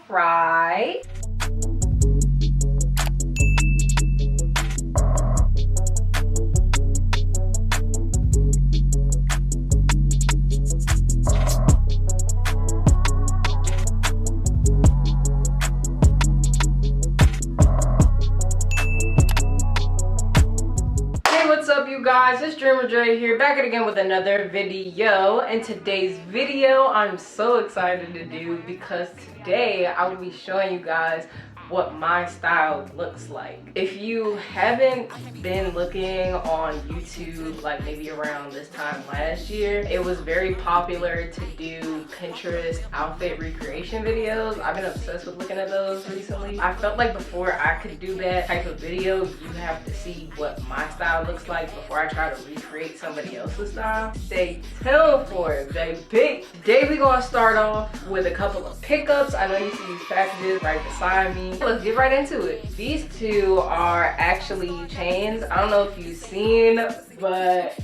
subscribe. You guys, it's Dreamer Drea here, back at again with another video. And today's video I'm so excited to do because today I will be showing you guys what my style looks like. If you haven't been looking on YouTube, like maybe around this time last year, it was very popular to do Pinterest outfit recreation videos. I've been obsessed with looking at those recently. I felt like before I could do that type of video, you have to see what my style looks like before I try to recreate somebody else's style. Stay tuned for it, baby. Today we gonna start off with a couple of pickups. I know you see these packages right beside me. Let's get right into it. These two are actually chains. I don't know if you've seen, but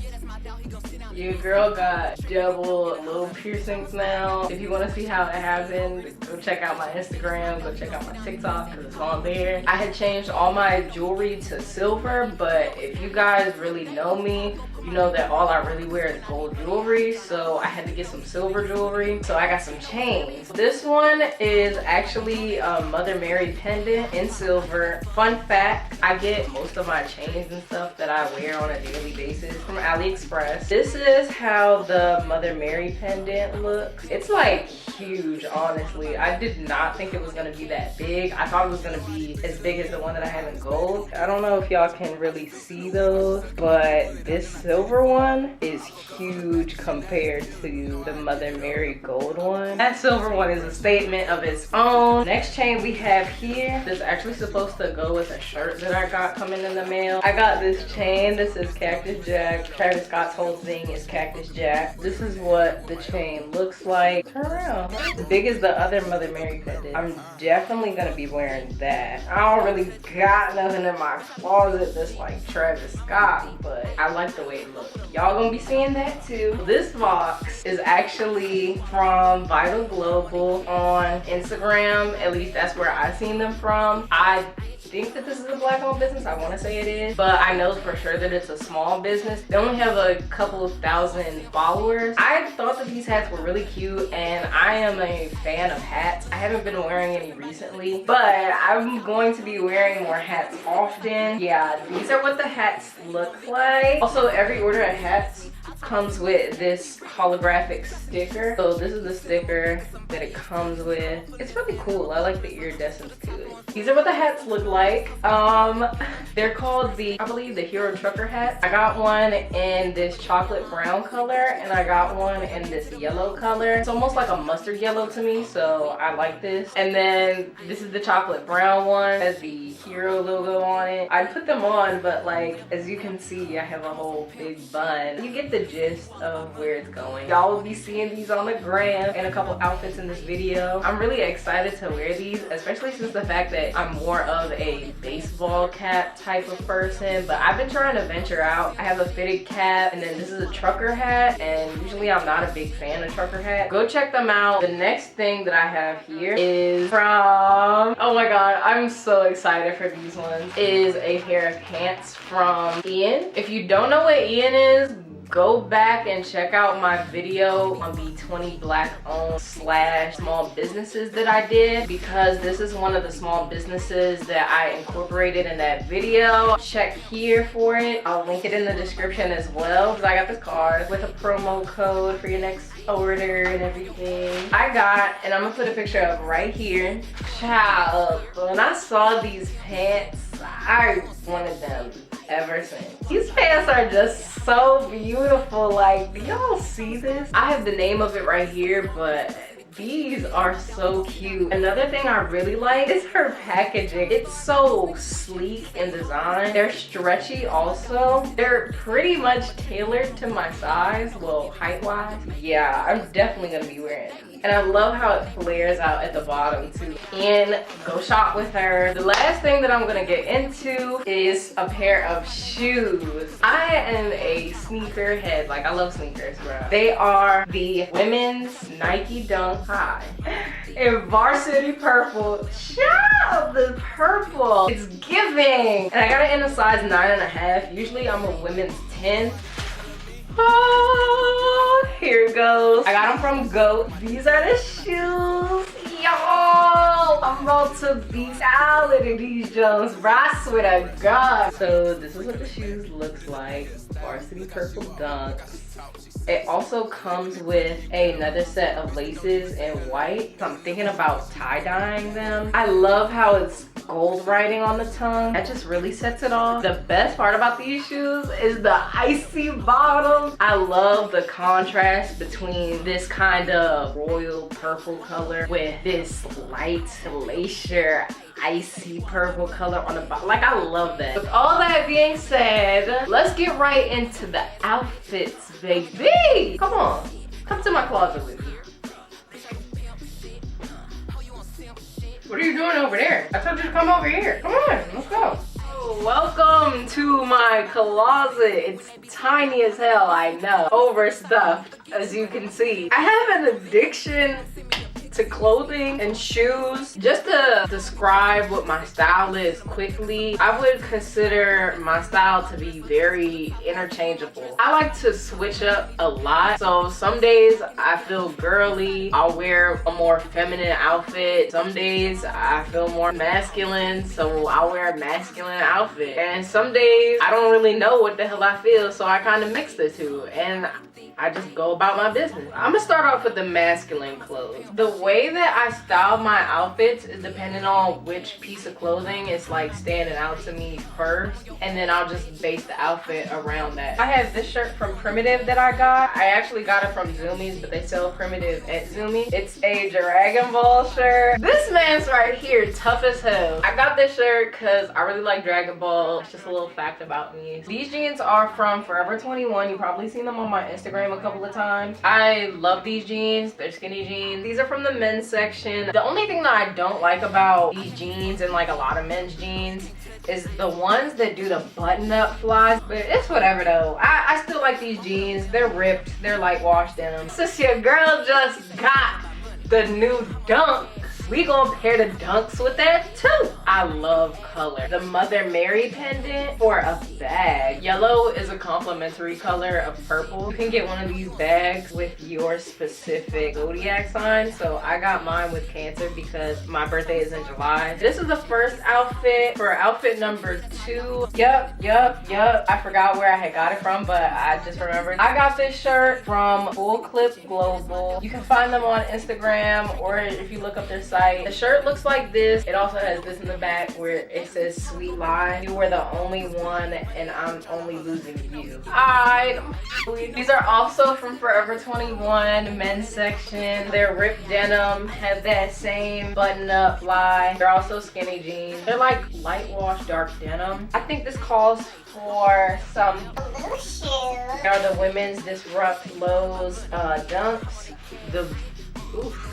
your girl got double little piercings now. If you want to see how it happened, go check out my Instagram, go check out my TikTok because it's on there. I had changed all my jewelry to silver, but if you guys really know me, you know that all I really wear is gold jewelry, so I had to get some silver jewelry. So I got some chains. This one is actually a Mother Mary pendant in silver. Fun fact, I get most of my chains and stuff that I wear on a daily basis from AliExpress. This is how the Mother Mary pendant looks. It's like huge, honestly. I did not think it was gonna be that big. I thought it was gonna be as big as the one that I have in gold. I don't know if y'all can really see those, but this silver one is huge compared to the Mother Mary gold one. That silver one is a statement of its own. Next chain we have here is actually supposed to go with a shirt that I got coming in the mail. I got this chain. This is Cactus Jack. Travis Scott's whole thing is Cactus Jack. This is what the chain looks like. Turn around. As big as the other Mother Mary pendant. I'm definitely gonna be wearing that. I don't really got nothing in my closet that's like Travis Scott, but I like the way it looks. Y'all gonna be seeing that too. This box is actually from Vital Global on Instagram. At least that's where I seen them from. I think that this is a black-owned business. I want to say it is, but I know for sure that it's a small business. They only have a couple of thousand followers. I thought that these hats were really cute, and I am a fan of hats. I haven't been wearing any recently, but I'm going to be wearing more hats often. Yeah, these are what the hats look like. Also, every order of hats comes with this holographic sticker. So this is the sticker that it comes with. It's really cool. I like the iridescence to it. These are what the hats look like. They're called I believe the Hero Trucker hat. I got one in this chocolate brown color, and I got one in this yellow color. It's almost like a mustard yellow to me, so I like this. And then this is the chocolate brown one. It has the Hero logo on it. I put them on, but like, as you can see, I have a whole big bun. You get the gist of where it's going. Y'all will be seeing these on the gram and a couple outfits in this video. I'm really excited to wear these, especially since the fact that I'm more of a baseball cap type of person, but I've been trying to venture out. I have a fitted cap, and then this is a trucker hat, and usually I'm not a big fan of trucker hat. Go check them out. The next thing that I have here is from, oh my god, I'm so excited for these ones, is a pair of pants from ENNE. If you don't know what ENNE is, go back and check out my video on the 20 black owned / small businesses that I did, because this is one of the small businesses that I incorporated in that video. Check here for it. I'll link it in the description as well, because I got this card with a promo code for your next order and everything. I got, and I'm gonna put a picture of right here. Child, when I saw these pants, I wanted them ever since. These pants are just so beautiful. Like, do y'all see this? I have the name of it right here, but these are so cute. Another thing I really like is her packaging. It's so sleek in design. They're stretchy also. They're pretty much tailored to my size, well, height-wise. Yeah, I'm definitely gonna be wearing these. And I love how it flares out at the bottom too. And go shop with her. The last thing that I'm gonna get into is a pair of shoes. I am a sneaker head. Like, I love sneakers, bro. They are the women's Nike Dunk High in Varsity purple. Child, the purple. It's giving. And I got it in a size 9.5. Usually I'm a women's 10. Oh, here it goes. I got them from GOAT. These are the shoes. Yo, I'm about to be solid in these Jones, bro. I swear to God. So this is what the shoes looks like. Varsity purple dunks. It also comes with another set of laces in white. So I'm thinking about tie-dyeing them. I love how it's gold writing on the tongue. That just really sets it off. The best part about these shoes is the icy bottom. I love the contrast between this kind of royal purple color with this light glacier icy purple color on the bottom. Like, I love that. With all that being said, let's get right into the outfits, baby. Come on, come to my closet with me. What are you doing over there? I told you to come over here. Come on, let's go. Welcome to my closet. It's tiny as hell, I know. Overstuffed, as you can see. I have an addiction to clothing and shoes. Just to describe what my style is quickly, I would consider my style to be very interchangeable. I like to switch up a lot. So some days I feel girly, I'll wear a more feminine outfit. Some days I feel more masculine, so I'll wear a masculine outfit. And some days I don't really know what the hell I feel, so I kind of mix the two. And I just go about my business. I'm gonna start off with the masculine clothes. The way that I style my outfits is depending on which piece of clothing is like standing out to me first, and then I'll just base the outfit around that. I have this shirt from Primitive that I got. I actually got it from Zoomies, but they sell Primitive at Zoomies. It's a Dragon Ball shirt. This man's right here, tough as hell. I got this shirt because I really like Dragon Ball. It's just a little fact about me. These jeans are from Forever 21. You've probably seen them on my Instagram a couple of times. I love these jeans. They're skinny jeans. These are from the men's section. The only thing that I don't like about these jeans and like a lot of men's jeans is the ones that do the button-up flies. But it's whatever though. I still like these jeans. They're ripped. They're light washed denim. Since your girl just got the new Dunks, we gonna pair the Dunks with that too. I love color. The Mother Mary pendant for a bag. Yellow is a complementary color of purple. You can get one of these bags with your specific zodiac sign. So I got mine with Cancer because my birthday is in July. This is the first outfit for outfit number 2. Yup. I forgot where I had got it from, but I just remembered. I got this shirt from Full Clip Global. You can find them on Instagram, or if you look up their site. The shirt looks like this. It also has this in the back where it says Sweet Lie. You were the only one and I'm only losing you. Alright. These are also from Forever 21 men's section. They're ripped denim, have that same button up fly. They're also skinny jeans. They're like light wash dark denim. I think this calls for some blue shoes. They are the women's Disrupt Lows Dunks. Oof.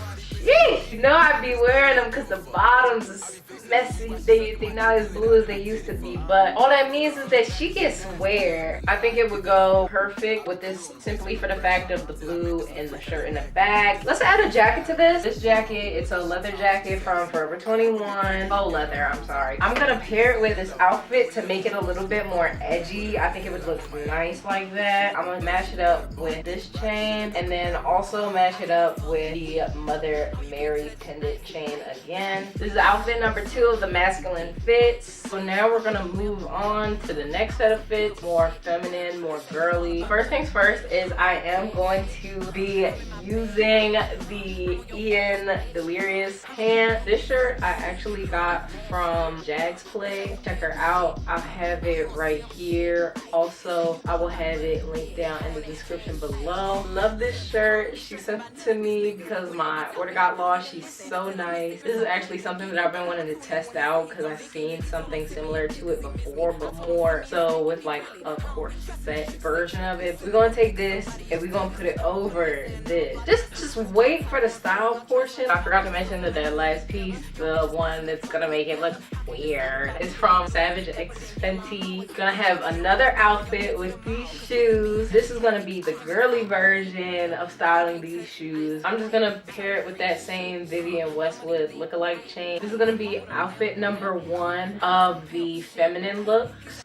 You know I'd be wearing them because the bottoms is messy. They're not as blue as they used to be, but all that means is that she can swear. I think it would go perfect with this simply for the fact of the blue and the shirt in the back. Let's add a jacket to this. This jacket, it's a leather jacket from Forever 21. Faux leather, I'm sorry. I'm gonna pair it with this outfit to make it a little bit more edgy. I think it would look nice like that. I'm gonna mash it up with this chain and then also mash it up with the Mother Mary pendant chain again. This is outfit number 2 of the masculine fits. So now we're gonna move on to the next set of fits, more feminine, more girly. First things first is I am going to be using the ENNE Delirious pant. This shirt I actually got from Jags Play. Check her out. I'll have it right here. Also, I will have it linked down in the description below. Love this shirt. She sent it to me because my order got lost. She's so nice. This is actually something that I've been wanting to test out because I've seen something similar to it before, but more so with like a corset version of it. We're gonna take this and we're gonna put it over this. it. Just wait for the style portion. I forgot to mention that last piece, the one that's gonna make it look weird, is from Savage X Fenty. Gonna have another outfit with these shoes. This is gonna be the girly version of styling these shoes. I'm just gonna pair it with that same Vivienne Westwood lookalike chain. This is gonna be outfit number 1 of the feminine looks.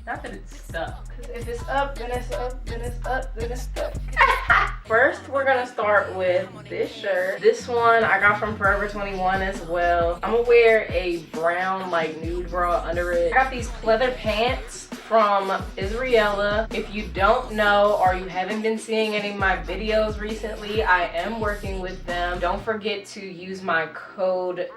Not that it's stuck. If it's up, then it's up, then it's up, then it's stuck. First, we're gonna start with this shirt. This one I got from Forever 21 as well. I'm gonna wear a brown like nude bra under it. I got these pleather pants from Israella. If you don't know or you haven't been seeing any of my videos recently, I am working with them. Don't forget to use my code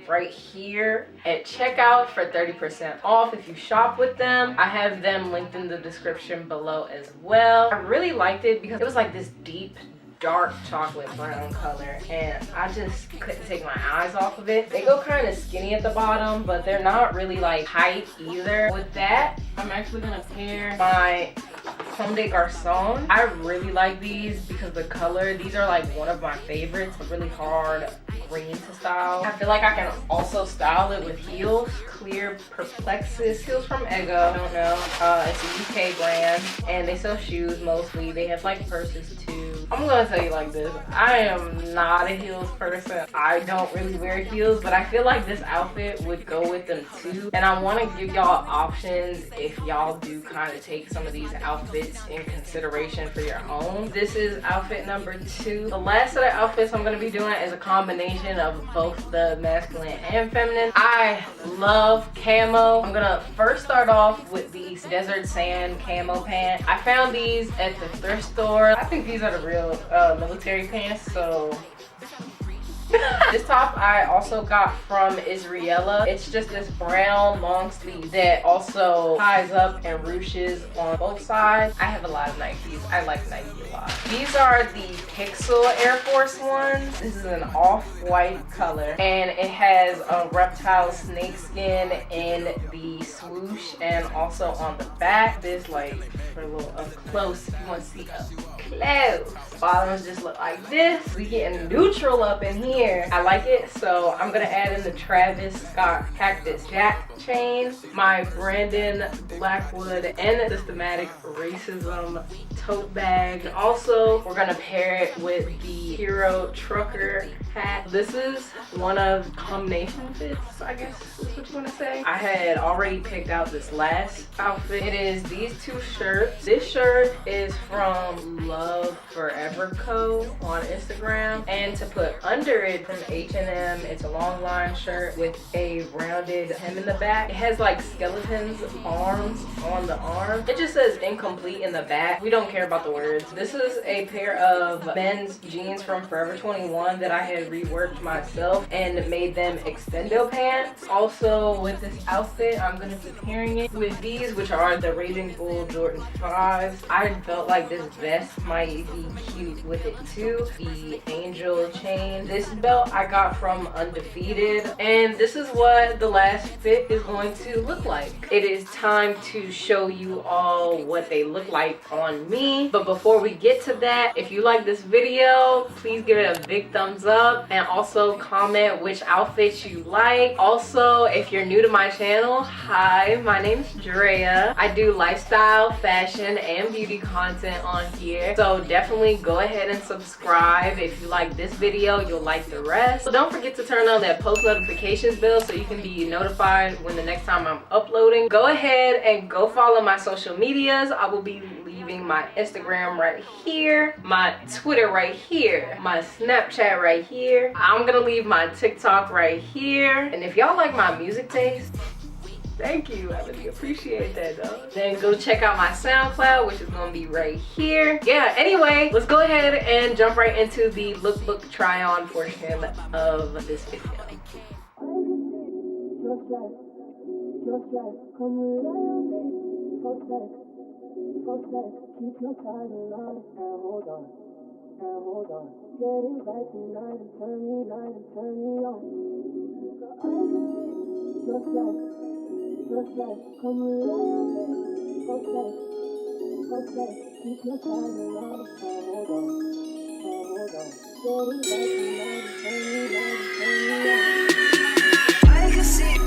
right here at checkout for 30% off if you shop with them. I have them linked in the description below as well. I really liked it because it was like this deep dark chocolate brown color and I just couldn't take my eyes off of it. They go kind of skinny at the bottom, but they're not really like tight either. With that, I'm actually gonna pair my Comme des Garçons. I really like these because the color, these are like one of my favorites. A really hard green to style. I feel like I can also style it with heels. Clear Perplexes heels from Ego. I don't know. It's a UK brand and they sell shoes mostly. They have like purses too. I'm gonna tell you like this. I am not a heels person. I don't really wear heels, but I feel like this outfit would go with them too. And I want to give y'all options if y'all do kind of take some of these outfits in consideration for your own. This is outfit number 2. The last set of outfits I'm gonna be doing is a combination of both the masculine and feminine. I love camo. I'm gonna first start off with these desert sand camo pants. I found these at the thrift store. I think these are the real military pants, so this top I also got from Israella. It's just this brown long sleeve that also ties up and ruches on both sides. I have a lot of Nikes. I like Nike a lot. These are the Pixel Air Force Ones. This is an off-white color and it has a reptile snakeskin in the swoosh and also on the back. This like for a little up close if you want to see up close. Bottoms just look like this. We getting neutral up in here. I like it, so I'm gonna add in the Travis Scott Cactus Jack chain, my Brandon Blackwood and Systematic Racism tote bag. Also, we're gonna pair it with the Hero Trucker hat. This is one of combination fits, I guess is what you want to say. I had already picked out this last outfit. It is these 2 shirts. This shirt is from Love Forever Co. on Instagram, and to put under it from H&M, it's a long line shirt with a rounded hem in the back. It has like skeletons arms on the arm. It just says incomplete in the back. We don't care about the words. This is a pair of men's jeans from Forever 21 that I had reworked myself and made them extendo pants. Also with this outfit, I'm gonna be pairing it with these, which are the Raging Bull Jordan 5s. I felt like this vest might be cute with it too. The angel chain. This belt I got from Undefeated, and this is what the last fit is going to look like. It is time to show you all what they look like on me, but before we get to that, if you like this video, please give it a big thumbs up and also comment which outfits you like. Also, if you're new to my channel, hi, my name's Drea. I do lifestyle, fashion, and beauty content on here, so definitely go ahead and subscribe. If you like this video, you'll like the rest. So don't forget to turn on that post notifications bell so you can be notified when the next time I'm uploading. Go ahead and go follow my social medias. I will be leaving my Instagram right here, my Twitter right here, my Snapchat right here. I'm gonna leave my TikTok right here. And if y'all like my music taste, thank you, I really appreciate that though. Then go check out my SoundCloud, which is gonna be right here. Yeah, anyway, let's go ahead and jump right into the look try on portion of this video. Keep your time alive and hold on, getting right tonight and turn me on. Just like, come alive, keep your time alive and hold on. I can see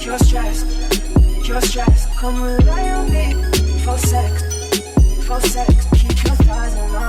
you're stressed. Come rely on me for sex, keep your thighs alive.